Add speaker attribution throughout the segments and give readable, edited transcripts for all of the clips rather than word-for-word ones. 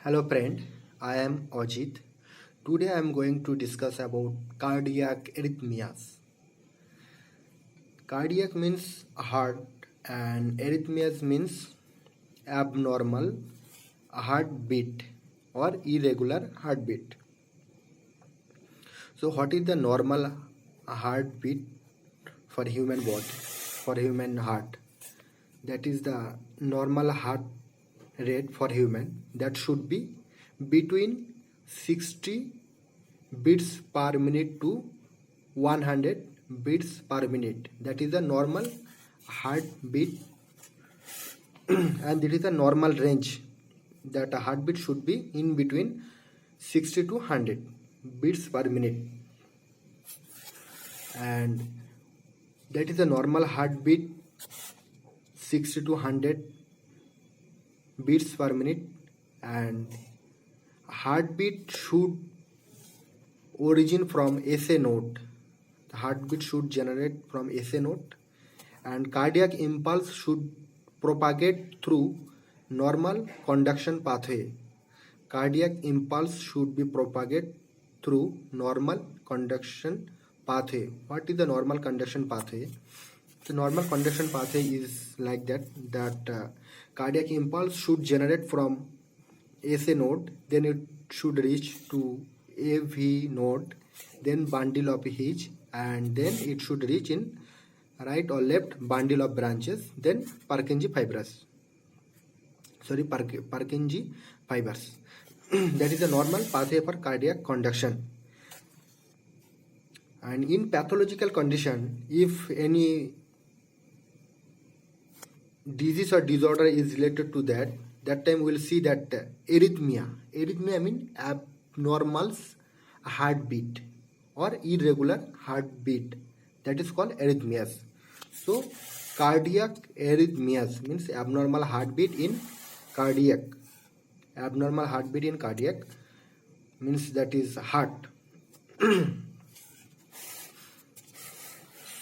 Speaker 1: Hello friend, I am Ajit. Today I am going to discuss about cardiac arrhythmias. Cardiac means heart and arrhythmias means abnormal heartbeat or irregular heartbeat. So what is the normal heartbeat for human body, for human heart? That is the normal heart rate for human that should be between 60 beats per minute to 100 beats per minute. That is the normal heartbeat and it is a normal range that a heartbeat should be in between 60 to 100 beats per minute, and that is a normal heartbeat 60 to 100 beats per minute. And heartbeat should origin from SA node. The heartbeat should generate from SA node, and cardiac impulse should propagate through normal conduction pathway. Cardiac impulse should be propagate through normal conduction pathway. What is the normal conduction pathway? The normal conduction pathway is like that cardiac impulse should generate from SA node, then it should reach to AV node, then bundle of His, and then it should reach in right or left bundle of branches, then Purkinje fibers. Purkinje fibers. That is the normal pathway for cardiac conduction. And in pathological condition, if any disease or disorder is related to that time we will see that arrhythmia means abnormal heartbeat or irregular heartbeat, that is called arrhythmias. So cardiac arrhythmias means abnormal heartbeat in cardiac. Abnormal heartbeat in cardiac means that is heart.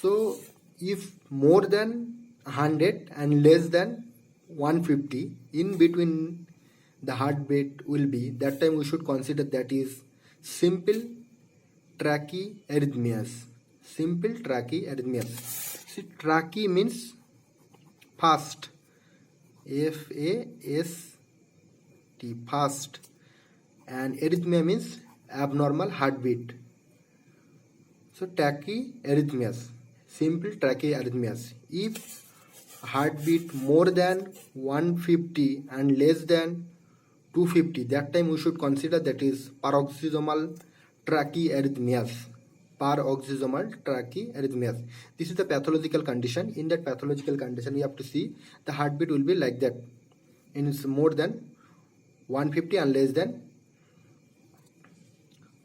Speaker 1: So if more than 100 and less than 150, in between the heartbeat will be, that time we should consider that is simple trachyarrhythmias. Simple trachyarrhythmias. See, trachy means fast, FAST, fast, and arrhythmia means abnormal heartbeat. So trachyarrhythmias, simple trachyarrhythmias. If heartbeat more than 150 and less than 250, that time we should consider that is paroxysmal trachyarrhythmias. Paroxysmal trachyarrhythmias. This is the pathological condition. In that pathological condition, we have to see the heartbeat will be like that. And it's more than 150 and less than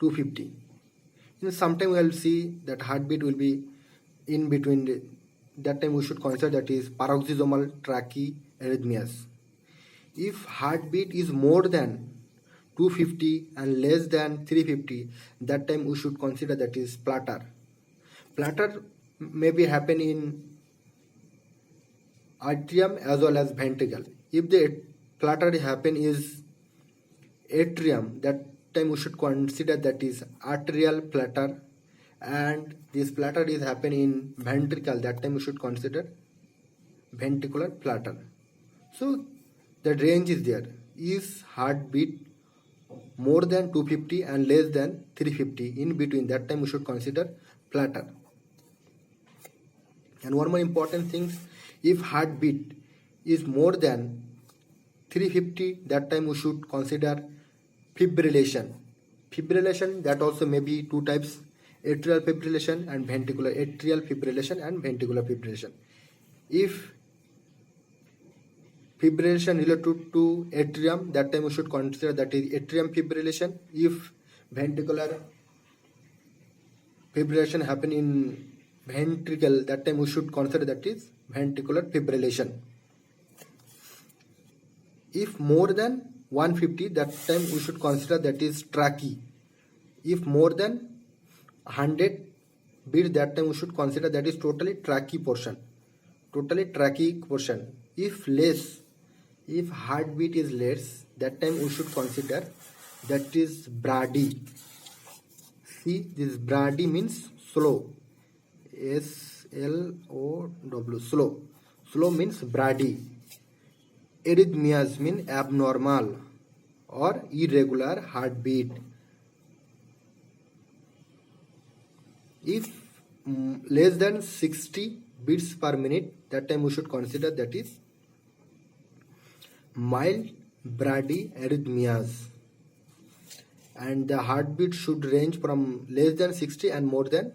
Speaker 1: 250. Sometime we will see that heartbeat will be in between. That time we should consider that is paroxysmal trachyarrhythmias. If heartbeat is more than 250 and less than 350, that time we should consider that is flutter. Flutter may be happen in atrium as well as ventricle. If the flutter happen is atrium, that time we should consider that is arterial flutter, and this flutter is happen in ventricle, that time we should consider ventricular flutter. So the range is there. Is heartbeat more than 250 and less than 350, in between, that time we should consider flutter. And one more important thing, if heartbeat is more than 350, that time we should consider fibrillation. Fibrillation, that also may be two types, atrial fibrillation and ventricular. Atrial fibrillation and ventricular fibrillation. If fibrillation related to atrium, that time we should consider that is atrium fibrillation. If ventricular fibrillation happen in ventricle, that time we should consider that is ventricular fibrillation. If more than 150, that time we should consider that is trachy. If more than 100 beats, that time we should consider that is totally trachy portion. If less, if heartbeat is less that time we should consider that is Brady. See, this Brady means slow. SLOW, slow. Slow means Brady. Arrhythmias mean abnormal or irregular heartbeat. If less than 60 beats per minute, that time we should consider that is mild bradyarrhythmias, and the heartbeat should range from less than 60 and more than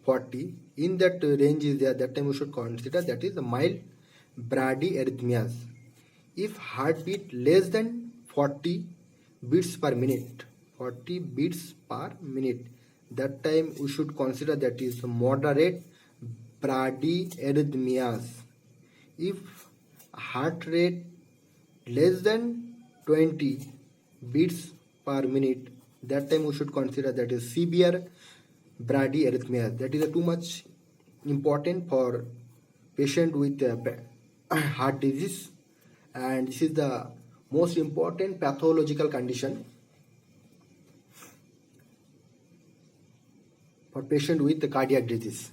Speaker 1: 40. In that range is there, that time we should consider that is mild bradyarrhythmias. If heartbeat less than 40 beats per minute, that time we should consider that is moderate bradyarrhythmias. If heart rate less than 20 beats per minute, that time we should consider that is severe bradyarrhythmia. That is too much important for patient with heart disease, and this is the most important pathological condition for patient with cardiac disease.